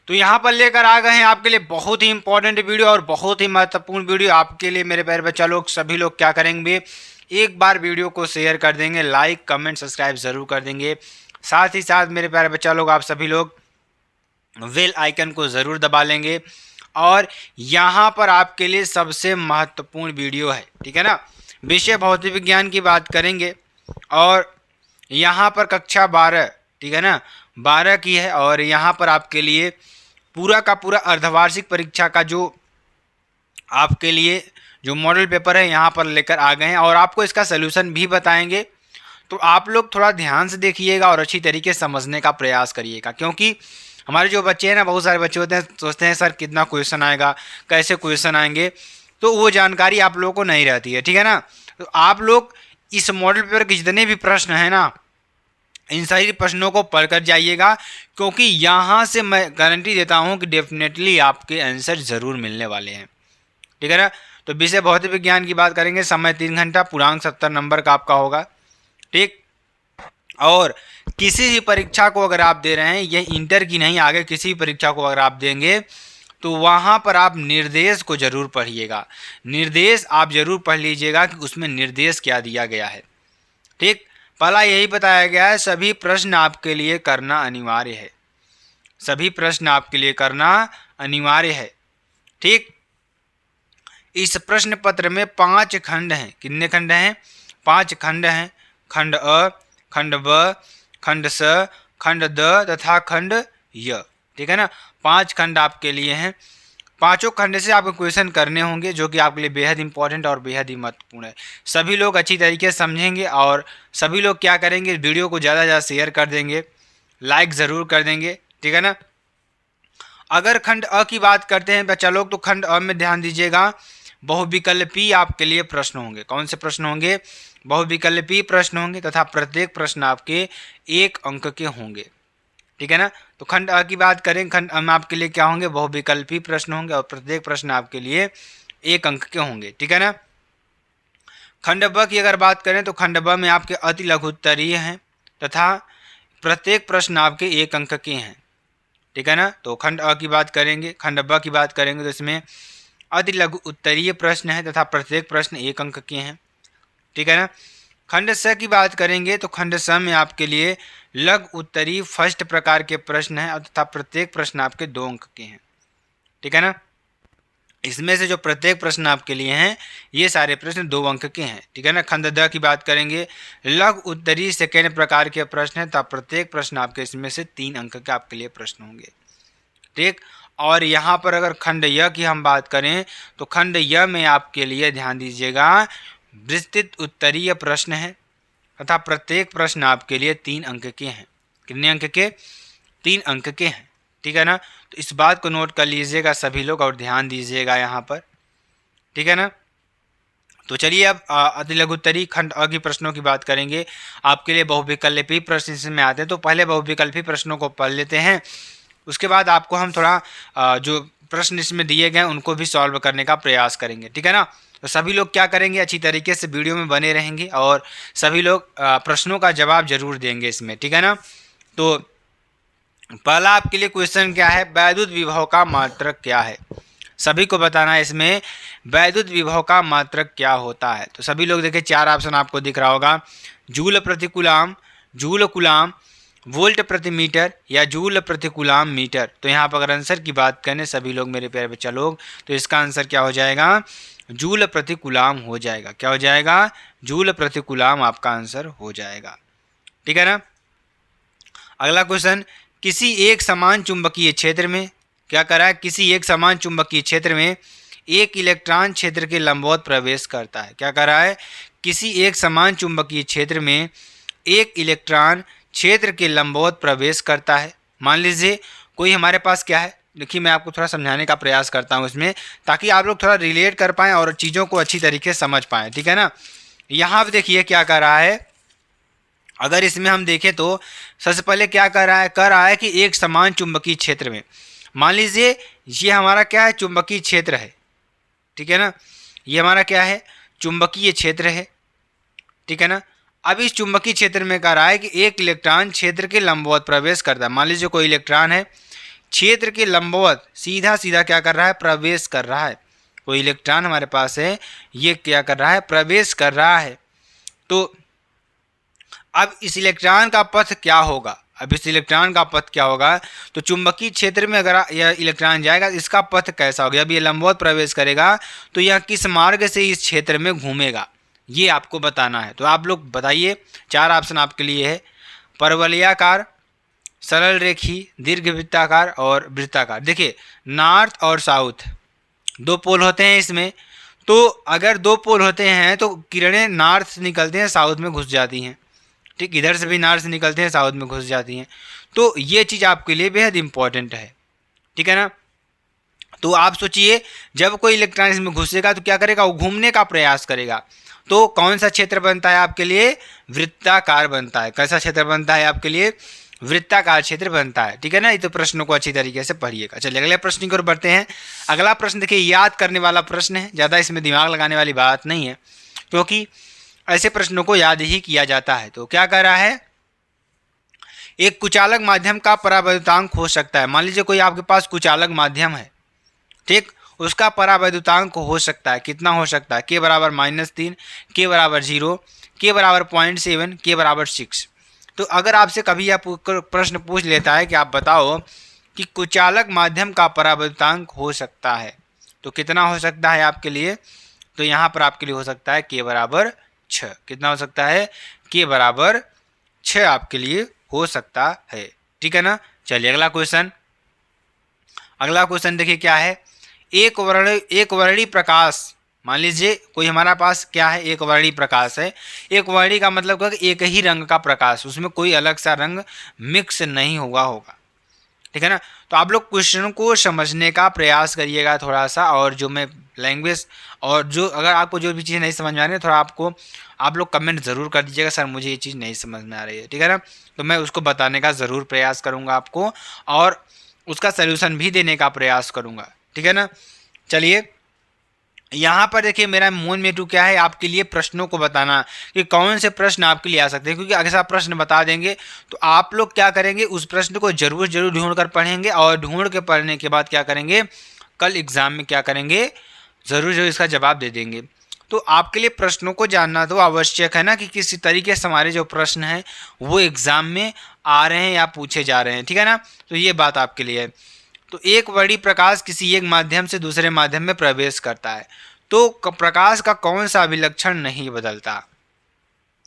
तो यहाँ पर लेकर आ गए हैं आपके लिए बहुत ही इंपॉर्टेंट वीडियो और बहुत ही महत्वपूर्ण वीडियो आपके लिए मेरे प्यारे बच्चा लोग। सभी लोग क्या करेंगे, एक बार वीडियो को शेयर कर देंगे, लाइक कमेंट सब्सक्राइब जरूर कर देंगे। साथ ही साथ मेरे प्यारे बच्चा लोग आप सभी लोग बेल आइकन को ज़रूर दबा लेंगे। और यहाँ पर आपके लिए सबसे महत्वपूर्ण वीडियो है, ठीक है ना। विषय भौतिक विज्ञान की बात करेंगे और यहाँ पर कक्षा 12, ठीक है ना, 12 की है। और यहाँ पर आपके लिए पूरा का पूरा अर्धवार्षिक परीक्षा का जो आपके लिए जो मॉडल पेपर है यहाँ पर लेकर आ गए हैं और आपको इसका सलूशन भी बताएंगे। तो आप लोग थोड़ा ध्यान से देखिएगा और अच्छी तरीके से समझने का प्रयास करिएगा, क्योंकि हमारे जो बच्चे हैं ना, बहुत सारे बच्चे होते हैं सोचते हैं सर कितना क्वेश्चन आएगा, कैसे क्वेश्चन आएंगे, तो वो जानकारी आप लोगों को नहीं रहती है, ठीक है ना। तो आप लोग इस मॉडल पेपर के जितने भी प्रश्न हैं ना, इन सारी प्रश्नों को पढ़कर जाइएगा, क्योंकि यहाँ से मैं गारंटी देता हूँ कि डेफिनेटली आपके आंसर ज़रूर मिलने वाले हैं, ठीक है ना। तो विषय भौतिक विज्ञान की बात करेंगे, समय 3 घंटा, पूर्णांक 70 नंबर का आपका होगा, ठीक। और किसी भी परीक्षा को अगर आप दे रहे हैं, ये इंटर की नहीं, आगे किसी भी परीक्षा को अगर आप देंगे तो वहाँ पर आप निर्देश को ज़रूर पढ़िएगा। निर्देश आप ज़रूर पढ़ लीजिएगा कि उसमें निर्देश क्या दिया गया है, ठीक। पहला यही बताया गया है, सभी प्रश्न आपके लिए करना अनिवार्य है, सभी प्रश्न आपके लिए करना अनिवार्य है, ठीक। इस प्रश्न पत्र में 5 खंड हैं। कितने खंड हैं? 5 खंड हैं। खंड अ, खंड ब, खंड स, खंड द तथा खंड य, ठीक है ना। 5 खंड आपके लिए हैं। पांचों खंड से आपको क्वेश्चन करने होंगे, जो कि आपके लिए बेहद इंपॉर्टेंट और बेहद ही महत्वपूर्ण है। सभी लोग अच्छी तरीके से समझेंगे और सभी लोग क्या करेंगे, वीडियो को ज़्यादा से ज़्यादा शेयर कर देंगे, लाइक ज़रूर कर देंगे, ठीक है ना। अगर खंड अ की बात करते हैं बच्चा लोग, तो खंड अ में ध्यान दीजिएगा, बहुविकल्पी आपके लिए प्रश्न होंगे। कौन से प्रश्न होंगे? बहुविकल्पी प्रश्न होंगे तथा प्रत्येक प्रश्न आपके 1 अंक के होंगे, ठीक है ना। तो खंड अ की बात करें, खंड अ में आपके लिए क्या होंगे? बहुविकल्पी प्रश्न होंगे और प्रत्येक प्रश्न आपके लिए 1 अंक के होंगे, ठीक है ना। खंड ब की अगर बात करें तो खंड ब में आपके अति लघु उत्तरीय हैं तथा प्रत्येक प्रश्न आपके 1 अंक के हैं, ठीक है ना। तो खंड अ की बात करेंगे, खंड ब की बात करेंगे तो इसमें अति लघु उत्तरीय प्रश्न है तथा प्रत्येक प्रश्न 1 अंक के हैं, ठीक है ना। खंड स की बात करेंगे तो खंड स में आपके लिए लघु उत्तरीय फर्स्ट प्रकार के प्रश्न हैं तथा प्रत्येक प्रश्न आपके 2 अंक के हैं, ठीक है ना। इसमें से जो प्रत्येक प्रश्न आपके लिए हैं, ये सारे प्रश्न 2 अंक के हैं, ठीक है ना। खंड द की बात करेंगे, लघु उत्तरीय सेकेंड प्रकार के प्रश्न हैं तथा प्रत्येक प्रश्न आपके इसमें से 3 अंक के आपके लिए प्रश्न होंगे, ठीक। और यहाँ पर अगर खंड य की हम बात करें तो खंड य में आपके लिए ध्यान दीजिएगा, विस्तृत उत्तरीय प्रश्न है तथा प्रत्येक प्रश्न आपके लिए 3 अंक के हैं। कितने अंक के? 3 अंक के हैं, ठीक है ना। तो इस बात को नोट कर लीजिएगा सभी लोग और ध्यान दीजिएगा यहाँ पर, ठीक है ना। तो चलिए अब अति लघु उत्तरीय खंड अ की प्रश्नों की बात करेंगे। आपके लिए बहुविकल्पी प्रश्न इसमें आते हैं, तो पहले बहुविकल्पी प्रश्नों को पढ़ लेते हैं, उसके बाद आपको हम थोड़ा जो प्रश्न इसमें दिए गए उनको भी सॉल्व करने का प्रयास करेंगे, ठीक है ना। तो सभी लोग क्या करेंगे, अच्छी तरीके से वीडियो में बने रहेंगे और सभी लोग प्रश्नों का जवाब जरूर देंगे इसमें, ठीक है ना। तो पहला आपके लिए क्वेश्चन क्या है, वैद्युत विभव का मात्रक क्या है? सभी को बताना है इसमें वैद्युत विभव का मात्रक क्या होता है। तो सभी लोग देखिए 4 ऑप्शन आपको दिख रहा होगा, जूल प्रति कूलाम, जूल कूलाम, वोल्ट प्रति मीटर या जूल प्रति कूलाम मीटर। तो यहाँ पर अगर आंसर की बात करें सभी लोग मेरे प्यारे बच्चा लोग, तो इसका आंसर क्या हो जाएगा? जूल प्रति कूलाम हो जाएगा। क्या हो जाएगा? जूल प्रति कूलाम आपका आंसर हो जाएगा, ठीक है ना। अगला क्वेश्चन, किसी एक समान चुंबकीय क्षेत्र में क्या करा है? किसी एक समान चुंबकीय क्षेत्र में एक इलेक्ट्रॉन क्षेत्र के लंबवत प्रवेश करता है। क्या कर रहा है? किसी एक समान चुंबकीय क्षेत्र में एक इलेक्ट्रॉन क्षेत्र के लंबवत प्रवेश करता है। मान लीजिए कोई हमारे पास क्या है, देखिए मैं आपको थोड़ा समझाने का प्रयास करता हूँ इसमें, ताकि आप लोग थोड़ा रिलेट कर पाएँ और चीज़ों को अच्छी तरीके से समझ पाएँ, ठीक है ना। यहाँ पर देखिए क्या कर रहा है, अगर इसमें हम देखें तो सबसे पहले क्या कर रहा है कि एक समान चुंबकीय क्षेत्र में, मान लीजिए ये हमारा क्या है, चुंबकीय क्षेत्र है, ठीक है ना। ये हमारा क्या है, चुंबकीय क्षेत्र है, ठीक है ना। अब इस चुंबकीय क्षेत्र में कह रहा है कि एक इलेक्ट्रॉन क्षेत्र के लंबवत प्रवेश करता है। मान लीजिए कोई इलेक्ट्रॉन है, क्षेत्र के लंबवत सीधा सीधा क्या कर रहा है, प्रवेश कर रहा है। कोई इलेक्ट्रॉन हमारे पास है, ये क्या कर रहा है, प्रवेश कर रहा है। तो अब इस इलेक्ट्रॉन का पथ क्या होगा, अब इस इलेक्ट्रॉन का पथ क्या होगा, तो चुंबकीय क्षेत्र में अगर यह इलेक्ट्रॉन जाएगा इसका पथ कैसा होगा। अब ये लंबवत प्रवेश करेगा तो यह किस मार्ग से इस क्षेत्र में घूमेगा, ये आपको बताना है। तो आप लोग बताइए, 4 ऑप्शन आपके लिए है, परवलयाकार, सरल रेखी, दीर्घवृत्ताकार और वृत्ताकार। देखिए नॉर्थ और साउथ 2 पोल होते हैं इसमें, तो अगर 2 पोल होते हैं तो किरणें नॉर्थ से निकलते हैं साउथ में घुस जाती हैं, ठीक, इधर से भी नॉर्थ से निकलते हैं साउथ में घुस जाती हैं। तो ये चीज़ आपके लिए बेहद इंपॉर्टेंट है, ठीक है ना। तो आप सोचिए जब कोई इलेक्ट्रॉन इसमें घुसेगा तो क्या करेगा, वो घूमने का प्रयास करेगा। तो कौन सा क्षेत्र बनता है आपके लिए, वृत्ताकार बनता है। कैसा क्षेत्र बनता है आपके लिए, वृत्ताकार क्षेत्र बनता है, ठीक है ना। ये तो प्रश्नों को अच्छी तरीके से पढ़िएगा। चलिए अगले प्रश्न की ओर बढ़ते हैं। अगला प्रश्न देखिए याद करने वाला प्रश्न है, ज़्यादा इसमें दिमाग लगाने वाली बात नहीं है, क्योंकि ऐसे प्रश्नों को याद ही किया जाता है। तो क्या कह रहा है, एक कुचालक माध्यम का परावैद्युतांक हो सकता है। मान लीजिए कोई आपके पास कुचालक माध्यम है, ठीक, उसका परावैद्युतांक हो सकता है, कितना हो सकता है, के बराबर -3, के बराबर 0, के बराबर 0.7, के बराबर 6। तो अगर आपसे कभी यह प्रश्न पूछ लेता है कि आप बताओ कि कुचालक माध्यम का परावैद्युतांक हो सकता है, तो कितना हो सकता है आपके लिए, तो यहाँ पर आपके लिए हो सकता है के बराबर 6। कितना हो सकता है, के बराबर 6 आपके लिए हो सकता है, ठीक है ना। चलिए अगला क्वेश्चन, अगला क्वेश्चन देखिए क्या है, एक वर्णी प्रकाश, मान लीजिए कोई हमारा पास क्या है, एक वर्णी प्रकाश है। एक वर्णी का मतलब क्या, एक ही रंग का प्रकाश, उसमें कोई अलग सा रंग मिक्स नहीं हुआ होगा, ठीक है ना। तो आप लोग क्वेश्चन को समझने का प्रयास करिएगा थोड़ा सा, और जो मैं लैंग्वेज और जो अगर आपको जो भी चीज़ नहीं समझ में आ रही है थोड़ा आप लोग कमेंट ज़रूर कर दीजिएगा, सर मुझे ये चीज़ नहीं समझ में आ रही है, ठीक है ना। तो मैं उसको बताने का ज़रूर प्रयास करूँगा आपको, और उसका सल्यूशन भी देने का प्रयास करूँगा, ठीक है ना। चलिए यहाँ पर देखिए मेरा मूल मेटू क्या है, आपके लिए प्रश्नों को बताना कि कौन से प्रश्न आपके लिए आ सकते हैं, क्योंकि अगर आप प्रश्न बता देंगे तो आप लोग क्या करेंगे, उस प्रश्न को जरूर ढूंढ कर पढ़ेंगे, और ढूंढ के पढ़ने के बाद क्या करेंगे, कल एग्जाम में क्या करेंगे, ज़रूर इसका जवाब दे देंगे। तो आपके लिए प्रश्नों को जानना तो आवश्यक है ना, कि किस तरीके से हमारे जो प्रश्न हैं वो एग्ज़ाम में आ रहे हैं या पूछे जा रहे हैं, ठीक है ना। तो ये बात आपके लिए है। तो एक वर्णी प्रकाश किसी एक माध्यम से दूसरे माध्यम में प्रवेश करता है, तो प्रकाश का कौन सा अभिलक्षण नहीं बदलता।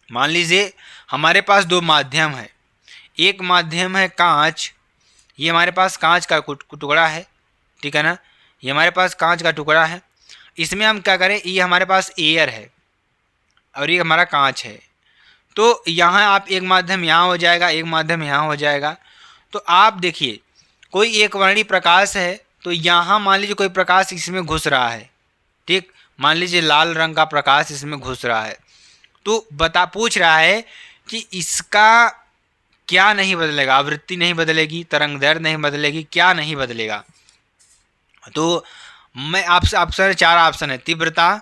मान लीजिए हमारे पास 2 माध्यम है, एक माध्यम है कांच, ये हमारे पास कांच का टुकड़ा है, ठीक है ना, ये हमारे पास कांच का टुकड़ा है। इसमें हम क्या करें, ये हमारे पास एयर है और ये हमारा कांच है। तो यहाँ आप एक माध्यम यहाँ हो जाएगा, एक माध्यम यहाँ हो जाएगा। तो आप देखिए कोई एक वर्णी प्रकाश है, तो यहाँ मान लीजिए कोई प्रकाश इसमें घुस रहा है, ठीक, मान लीजिए लाल रंग का प्रकाश इसमें घुस रहा है। तो पूछ रहा है कि इसका क्या नहीं बदलेगा, आवृत्ति नहीं बदलेगी, तरंगदैर्घ्य नहीं बदलेगी, क्या नहीं बदलेगा। तो मैं आपसे 4 ऑप्शन है, तीव्रता,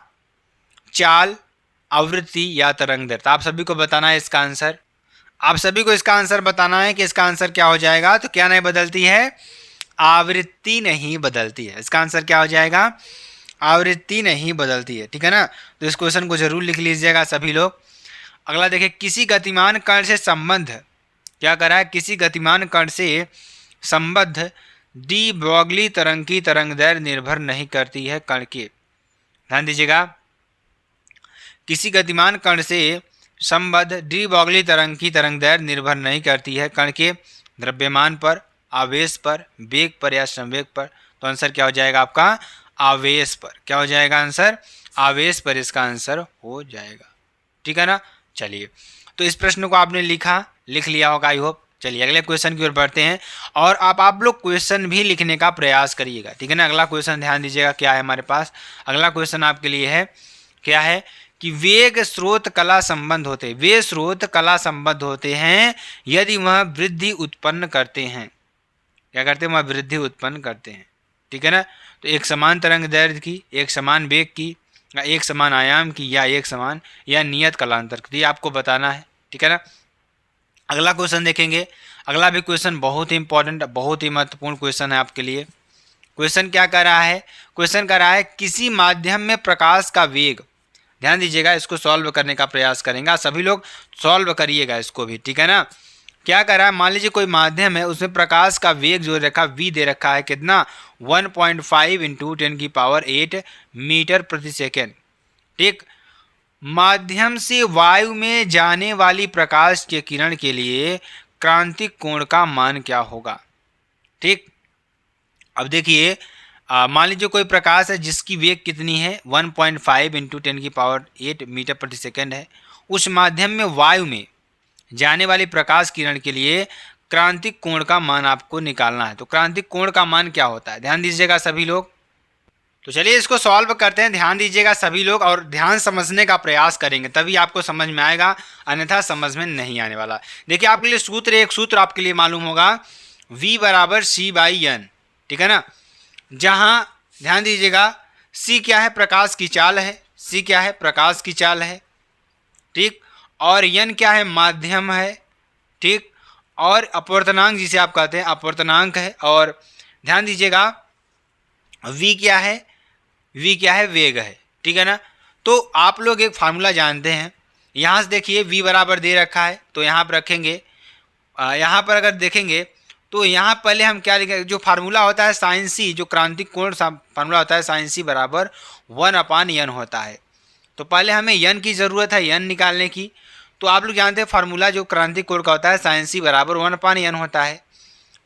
चाल, आवृत्ति या तरंगदैर्घ्य। तो आप सभी को बताना है इसका आंसर, आप सभी को इसका आंसर बताना है कि इसका आंसर क्या हो जाएगा। तो क्या नहीं बदलती है, आवृत्ति नहीं बदलती है। इसका आंसर क्या हो जाएगा, आवृत्ति नहीं बदलती है, ठीक है ना। तो इस क्वेश्चन को जरूर लिख लीजिएगा सभी लोग। अगला देखिए, किसी गतिमान कण से संबंध, क्या करा है, किसी गतिमान कण से संबद्ध डी ब्रॉगली तरंग की तरंगदैर्घ्य निर्भर नहीं करती है कण के। ध्यान दीजिएगा, किसी गतिमान कण से संबद्ध डी ब्रॉगली तरंग की तरंगदैर्घ्य निर्भर नहीं करती है कण के द्रव्यमान पर, आवेश पर, वेग पर या संवेग पर। तो आंसर क्या हो जाएगा आपका, आवेश पर। क्या हो जाएगा आंसर, आवेश पर इसका आंसर हो जाएगा, ठीक है ना। चलिए तो इस प्रश्न को आपने लिख लिया होगा आई होप। चलिए अगले क्वेश्चन की ओर बढ़ते हैं, और आप लोग क्वेश्चन भी लिखने का प्रयास करिएगा, ठीक है ना। अगला क्वेश्चन ध्यान दीजिएगा क्या है हमारे पास। अगला क्वेश्चन आपके लिए है, क्या है कि वेग स्रोत कला संबंध होते हैं, वे स्रोत कला संबंध होते हैं यदि वह वृद्धि उत्पन्न करते हैं। क्या करते हैं, वह वृद्धि उत्पन्न करते हैं, ठीक है ना। तो एक समान तरंगदैर्घ्य की, एक समान वेग की, या एक समान आयाम की, या एक समान या नियत कलांतर की, ये आपको बताना है, ठीक है ना। अगला क्वेश्चन देखेंगे। अगला भी क्वेश्चन बहुत ही इंपॉर्टेंट, बहुत ही महत्वपूर्ण क्वेश्चन है आपके लिए। क्वेश्चन क्या कर रहा है? क्वेश्चन कर रहा है किसी माध्यम में प्रकाश का वेग, ध्यान दीजिएगा, इसको सॉल्व करने का प्रयास करेंगे। सभी लोग सॉल्व करिएगा इसको भी, ठीक है ना। क्या कर रहा है? मान लीजिए कोई माध्यम है, उसमें प्रकाश का वेग जो रखा v दे रखा है कितना, 1.5 इंटू 10⁸ मीटर प्रति सेकेंड। ठीक, माध्यम से वायु में जाने वाली प्रकाश के किरण के लिए क्रांतिक कोण का मान क्या होगा? ठीक, अब देखिए, मान लीजिए कोई प्रकाश है जिसकी वेग कितनी है, 1.5 इंटू 10⁸ मीटर प्रति सेकेंड है। उस माध्यम में वायु में जाने वाली प्रकाश किरण के लिए क्रांतिक कोण का मान आपको निकालना है। तो क्रांतिक कोण का मान क्या होता है? ध्यान दीजिएगा सभी लोग। तो चलिए इसको सॉल्व करते हैं। ध्यान दीजिएगा सभी लोग और ध्यान समझने का प्रयास करेंगे, तभी आपको समझ में आएगा, अन्यथा समझ में नहीं आने वाला। देखिए आपके लिए सूत्र, एक सूत्र आपके लिए मालूम होगा, v बराबर c/n, ठीक है ना। जहां ध्यान दीजिएगा c क्या है? प्रकाश की चाल है, c क्या है? प्रकाश की चाल है, ठीक। और n क्या है? माध्यम है, ठीक। और अपवर्तनांक जिसे आप कहते हैं अपवर्तनांक है। और ध्यान दीजिएगा v क्या है? v क्या है? वेग है, ठीक है ना। तो आप लोग एक फार्मूला जानते हैं, यहाँ से देखिए v बराबर दे रखा है, तो यहाँ पर रखेंगे। यहाँ पर अगर देखेंगे तो यहाँ पहले हम क्या लिखेंगे, जो फार्मूला होता है साइन सी, जो क्रांतिक कोण फार्मूला होता है साइन सी बराबर 1/n होता है। तो पहले हमें n की ज़रूरत है, n निकालने की। तो आप लोग जानते हैं फार्मूला जो क्रांतिक कोण का होता है साइन सी बराबर 1/n होता है।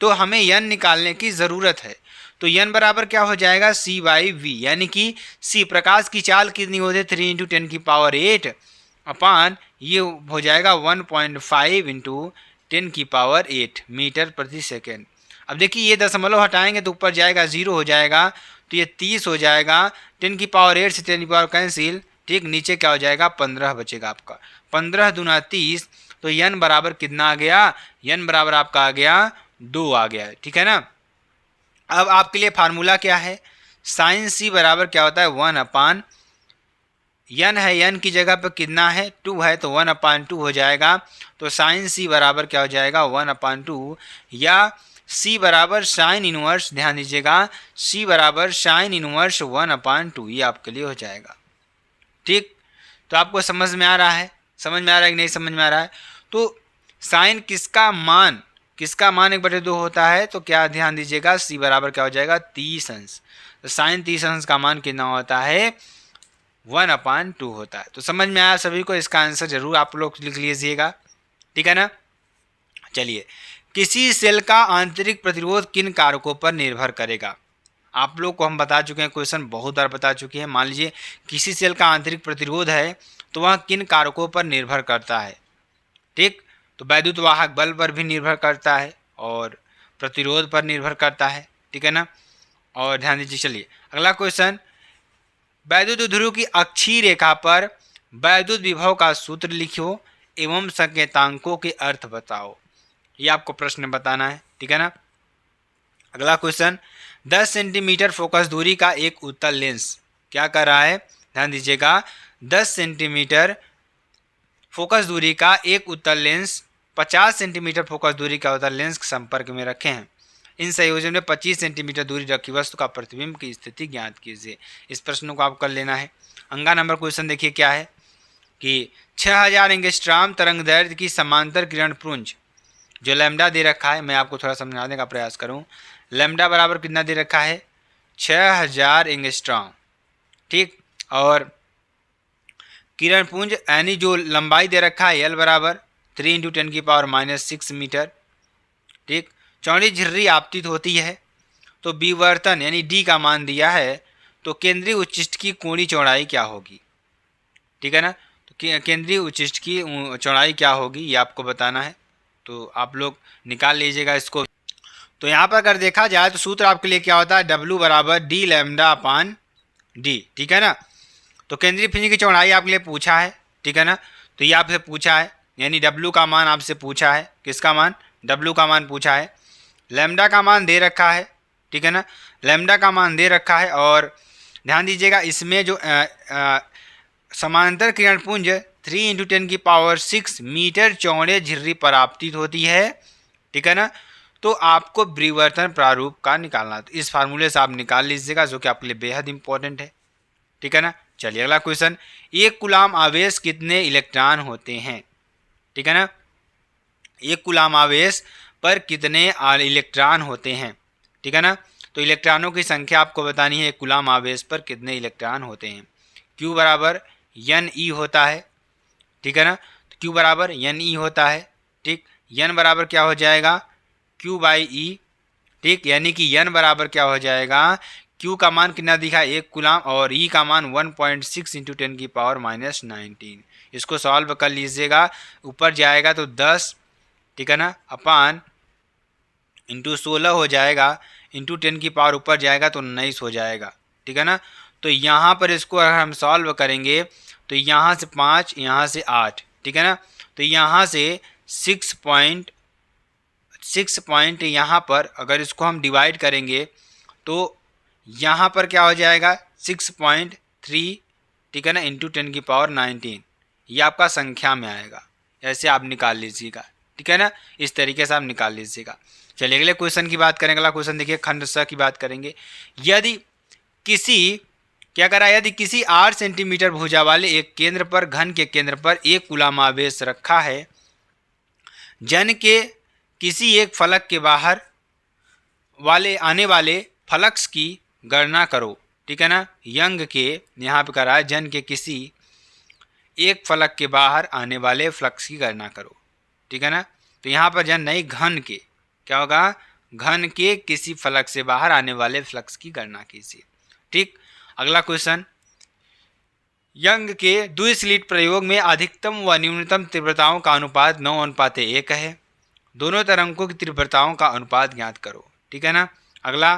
तो हमें n निकालने की ज़रूरत है। तो n बराबर क्या हो जाएगा? c/v, यानी कि c प्रकाश की चाल कितनी होती है, 3 इंटू 10⁸ अपान ये हो जाएगा 1.5 इंटू 10⁸ मीटर प्रति सेकेंड। अब देखिए ये दशमलव हटाएंगे तो ऊपर जाएगा 0 हो जाएगा, तो ये 30 हो जाएगा, 10⁸ से 10 कैंसिल, ठीक। नीचे क्या हो जाएगा? 15 बचेगा आपका, 15 दूना 30। तो n बराबर कितना आ गया? n बराबर आपका आ गया 2 आ गया, ठीक है ना। अब आपके लिए फार्मूला क्या है? साइन सी बराबर क्या होता है? 1/n है, n की जगह पर कितना है? 2 है, तो 1/2 हो जाएगा। तो साइन सी बराबर क्या हो जाएगा? 1/2, या c बराबर साइन इनवर्स, ध्यान दीजिएगा c बराबर साइन इनवर्स 1/2, ये आपके लिए हो जाएगा, ठीक। तो आपको समझ में आ रहा है? समझ में आ रहा है कि नहीं समझ में आ रहा है? तो साइन किसका मान 1/2 होता है, तो क्या ध्यान दीजिएगा c बराबर क्या हो जाएगा? 30 अंश। तो साइन 30 अंश का मान कितना होता है? 1/2 होता है। तो समझ में आया सभी को? इसका आंसर जरूर आप लोग लिख लीजिएगा, ठीक है ना। चलिए, किसी सेल का आंतरिक प्रतिरोध किन कारकों पर निर्भर करेगा? आप लोग को हम बता चुके हैं, क्वेश्चन बहुत बार बता चुके हैं। मान लीजिए किसी सेल का आंतरिक प्रतिरोध है तो वह किन कारकों पर निर्भर करता है, ठीक। तो वैद्युत वाहक बल पर भी निर्भर करता है और प्रतिरोध पर निर्भर करता है, ठीक है ना। और ध्यान दीजिए, चलिए अगला क्वेश्चन, वैद्युत ध्रुव की अक्षीय रेखा पर वैद्युत विभव का सूत्र लिखो एवं संकेतांकों के अर्थ बताओ। ये आपको प्रश्न बताना है, ठीक है ना। अगला क्वेश्चन, 10 सेंटीमीटर फोकस दूरी का एक उत्तल लेंस क्या कर रहा है? ध्यान दीजिएगा, 10 सेंटीमीटर फोकस दूरी का एक उत्तल लेंस 50 सेंटीमीटर फोकस दूरी का उत्तल लेंस के संपर्क में रखे हैं। इन संयोजन में 25 सेंटीमीटर दूरी रखी वस्तु का प्रतिबिंब की स्थिति ज्ञात कीजिए। इस प्रश्न को आप कर लेना है। अंगा नंबर क्वेश्चन देखिए क्या है कि 6000 एंगस्ट्रॉम तरंग दैर्ध्य की समांतर किरण पुंज जो लैम्डा दे रखा है, मैं आपको थोड़ा समझाने का प्रयास करूं। लैम्डा बराबर कितना दे रखा है? 6000 एंगस्ट्रॉम, ठीक। और किरण पुंज यानी जो लंबाई दे रखा है L बराबर 3 इंटू 10⁻⁻6 मीटर, ठीक। चौड़ी झिर्री आपतित होती है, तो विवर्तन यानी D का मान दिया है, तो केंद्रीय उच्चिष्ट की कोणीय चौड़ाई क्या होगी, ठीक है ना। तो केंद्रीय उच्चिष्ट की चौड़ाई क्या होगी ये आपको बताना है, तो आप लोग निकाल लीजिएगा इसको। तो यहाँ पर अगर देखा जाए तो सूत्र आपके लिए क्या होता है? W बराबर D लैम्डा अपान D, ठीक है ना। तो केंद्रीय पुंज की चौड़ाई आपके लिए पूछा है, ठीक है ना। तो ये आपसे पूछा है, यानी W का मान आपसे पूछा है। किसका मान? W का मान पूछा है। लैम्डा का मान दे रखा है, ठीक है ना। लैम्डा का मान दे रखा है और ध्यान दीजिएगा इसमें जो समांतर किरण पुंज 3 इंटू 10⁻6 मीटर चौड़े झिर्री पर आपतित होती है, ठीक है ना। तो आपको विवर्तन प्रारूप का निकालना, तो इस फार्मूले से आप निकाल लीजिएगा, जो कि आपके लिए बेहद इंपॉर्टेंट है। ठीक है ना। चलिए अगला क्वेश्चन, एक कूलाम आवेश कितने इलेक्ट्रॉन होते हैं? ठीक है ना, एक कूलाम आवेश पर कितने इलेक्ट्रॉन होते हैं? ठीक है ना। तो इलेक्ट्रॉनों की संख्या आपको बतानी है, एक कूलाम आवेश पर कितने इलेक्ट्रॉन होते हैं। Q बराबर एन ई होता है। ठीक है ना, तो Q बराबर एन ई होता है। ठीक, एन बराबर क्या हो जाएगा, Q बाई ई। ठीक, यानी कि एन बराबर क्या हो जाएगा, Q का मान कितना दिखा, एक कूलाम, और ई का मान 1.6 इंटू 10⁻⁻19। इसको सॉल्व कर लीजिएगा, ऊपर जाएगा तो 10, ठीक है ना, अपान इंटू 16 हो जाएगा, इंटू 10 की पावर ऊपर जाएगा तो 19 हो जाएगा। ठीक है ना। तो यहाँ पर इसको अगर हम सॉल्व करेंगे तो यहाँ से 5, यहाँ से 8, ठीक है ना, तो यहाँ से 6 पॉइंट यहाँ पर अगर इसको हम डिवाइड करेंगे तो यहाँ पर क्या हो जाएगा 6.3, ठीक है ना, इंटू 10⁻19, ये आपका संख्या में आएगा। ऐसे आप निकाल लीजिएगा, ठीक है ना, इस तरीके से आप निकाल लीजिएगा। चलिए अगले क्वेश्चन की बात करेंगे। अगला क्वेश्चन देखिए, खंड स की बात करेंगे। यदि किसी क्या करा, यदि किसी 8 सेंटीमीटर भुजा वाले एक केंद्र पर, घन के केंद्र पर एक कूलाम आवेश रखा है, जन के किसी एक फलक के बाहर वाले आने वाले फ्लक्स की गणना करो। ठीक है ना, यंग के यहाँ पे करा है, जन के किसी एक फलक के बाहर आने वाले फ्लक्स की गणना करो। ठीक है ना, तो यहाँ पर जन नहीं, घन के, क्या होगा, घन के किसी फलक से बाहर आने वाले फ्लक्स की गणना कीजिए। ठीक, अगला क्वेश्चन, यंग के द्विस्लिट प्रयोग में अधिकतम व न्यूनतम तीव्रताओं का अनुपात 9:1 है। दोनों तरंगों की तीव्रताओं का अनुपात ज्ञात करो। ठीक है ना। अगला,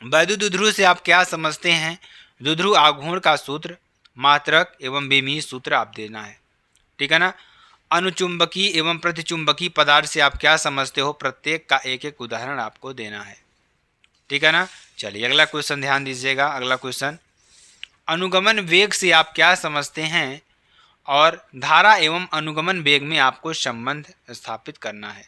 वैद्युत द्विध्रुव से आप क्या समझते हैं? द्विध्रुव आघूर्ण का सूत्र, मात्रक एवं बेमीही सूत्र आप देना है। ठीक है ना। अनुचुंबकी एवं प्रतिचुंबकी पदार्थ से आप क्या समझते हो? प्रत्येक का एक एक उदाहरण आपको देना है। ठीक है ना। चलिए अगला क्वेश्चन ध्यान दीजिएगा। अगला क्वेश्चन, अनुगमन वेग से आप क्या समझते हैं? और धारा एवं अनुगमन वेग में आपको संबंध स्थापित करना है।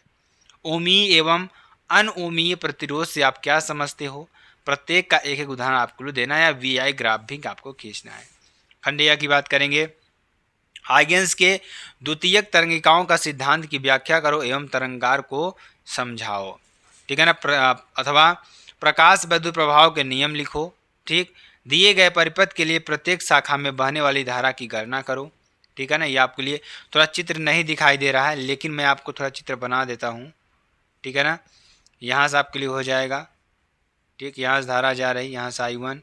ओमीय एवं अनओमीय प्रतिरोध से आप क्या समझते हो? प्रत्येक का एक एक उदाहरण आपको देना है, या वीआई ग्राफ भी आपको खींचना है। खंडेया की बात करेंगे। हाइगेंस के द्वितीयक तरंगिकाओं का सिद्धांत की व्याख्या करो एवं तरंगार को समझाओ। ठीक है ना। अथवा प्रकाश विद्युत प्रभाव के नियम लिखो। ठीक, दिए गए परिपथ के लिए प्रत्येक शाखा में बहने वाली धारा की गणना करो। ठीक है ना। ये आपके लिए थोड़ा चित्र नहीं दिखाई दे रहा है, लेकिन मैं आपको थोड़ा चित्र बना देता हूँ। ठीक है ना, यहाँ से आपके लिए हो जाएगा। ठीक, यहाँ से धारा जा रही, यहाँ से I1।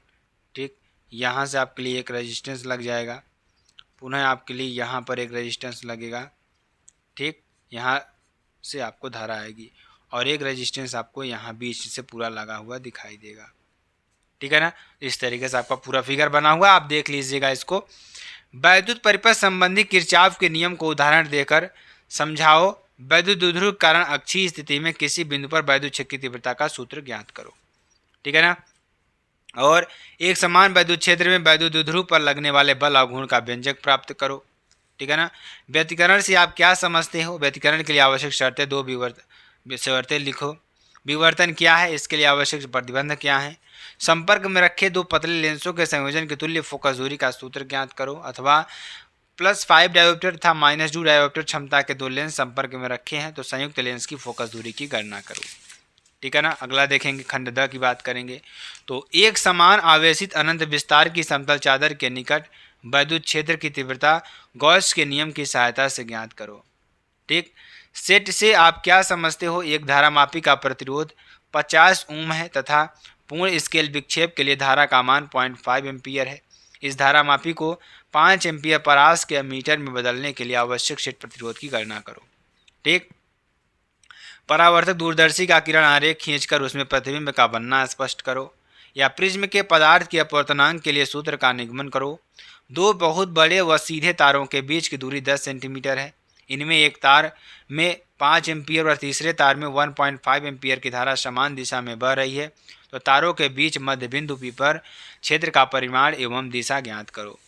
ठीक, यहाँ से आपके लिए एक रेजिस्टेंस लग जाएगा, पुनः आपके लिए यहाँ पर एक रेजिस्टेंस लगेगा। ठीक, यहाँ से आपको धारा आएगी और एक रेजिस्टेंस आपको यहाँ बीच से पूरा लगा हुआ दिखाई देगा। ठीक है ना। इस तरीके से आपका पूरा फिगर बना हुआ, आप देख लीजिएगा इसको। वैद्युत परिपथ संबंधी किरचॉफ के नियम को उदाहरण देकर समझाओ। वैद्युत द्विध्रुव के कारण अक्षीय स्थिति में किसी बिंदु पर वैद्युत क्षेत्र की तीव्रता का सूत्र ज्ञात करो। ठीक है ना। और एक समान वैद्युत क्षेत्र में वैद्युत द्विध्रुव पर लगने वाले बल आघूर्ण का व्यंजक प्राप्त करो। ठीक है ना। व्यतिकरण से आप क्या समझते हो? व्यतिकरण के लिए आवश्यक शर्तें, दो शर्तें लिखो। विवर्तन क्या है, इसके लिए आवश्यक प्रतिबंध क्या है? संपर्क में रखे दो पतले लेंसों के संयोजन के तुल्य फोकस दूरी का सूत्र ज्ञात करो। अथवा +5 डायोप्टर तथा -2 डायोप्टर क्षमता के दो लेंस संपर्क में रखे हैं तो संयुक्त लेंस की फोकस दूरी की गणना करो। ठीक है ना। अगला देखेंगे, खंड द की बात करेंगे। तो एक समान आवेशित अनंत विस्तार की समतल चादर के निकट वैद्युत क्षेत्र की तीव्रता गॉस के नियम की सहायता से ज्ञात करो। ठीक, सेट से आप क्या समझते हो? एक धारामापी का प्रतिरोध 50 ओम है तथा पूर्ण स्केल विक्षेप के लिए धारा का मान 0.5 एम्पियर है। इस धारामापी को 5 एम्पियर परास के मीटर में बदलने के लिए आवश्यक सेट प्रतिरोध की गणना करो। ठीक, परावर्तक दूरदर्शी का किरण आरेख खींचकर उसमें प्रतिबिंब का बनना स्पष्ट करो। या प्रिज्म के पदार्थ के अपवर्तनांक के लिए सूत्र का निगमन करो। दो बहुत बड़े व सीधे तारों के बीच की दूरी 10 सेंटीमीटर है। इनमें एक तार में 5 एम्पियर और तीसरे तार में 1.5 एम्पियर की धारा समान दिशा में बह रही है, तो तारों के बीच मध्य बिंदु P पर क्षेत्र का परिमाण एवं दिशा ज्ञात करो।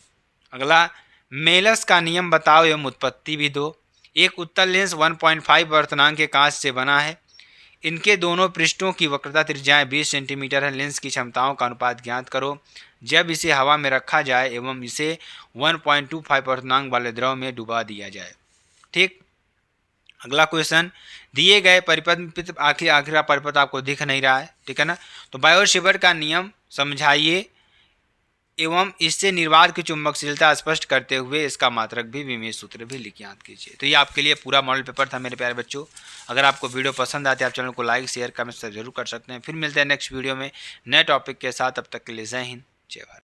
अगला, मेलस का नियम बताओ एवं उत्पत्ति भी दो। एक उत्तल लेंस 1.5 वर्तनांक के कांच से बना है। इनके दोनों पृष्ठों की वक्रता त्रिज्याएं 20 सेंटीमीटर है। लेंस की क्षमताओं का अनुपात ज्ञात करो जब इसे हवा में रखा जाए एवं इसे 1.25 वर्तनांक वाले द्रव में डुबा दिया जाए। ठीक, अगला क्वेश्चन, दिए गए परिपथ आखिर परिपथ आपको दिख नहीं रहा है, ठीक है ना। तो बायोट-सावर्ट का नियम समझाइए एवं इससे निर्वात की चुंबकशीलता स्पष्ट करते हुए इसका मात्रक भी विमेय सूत्र भी लिख याद कीजिए। तो ये आपके लिए पूरा मॉडल पेपर था मेरे प्यारे बच्चों। अगर आपको वीडियो पसंद आती है आप चैनल को लाइक शेयर कमेंट जरूर कर सकते हैं। फिर मिलते हैं नेक्स्ट वीडियो में नए टॉपिक के साथ। तब तक के लिए जय हिंद, जय भारत।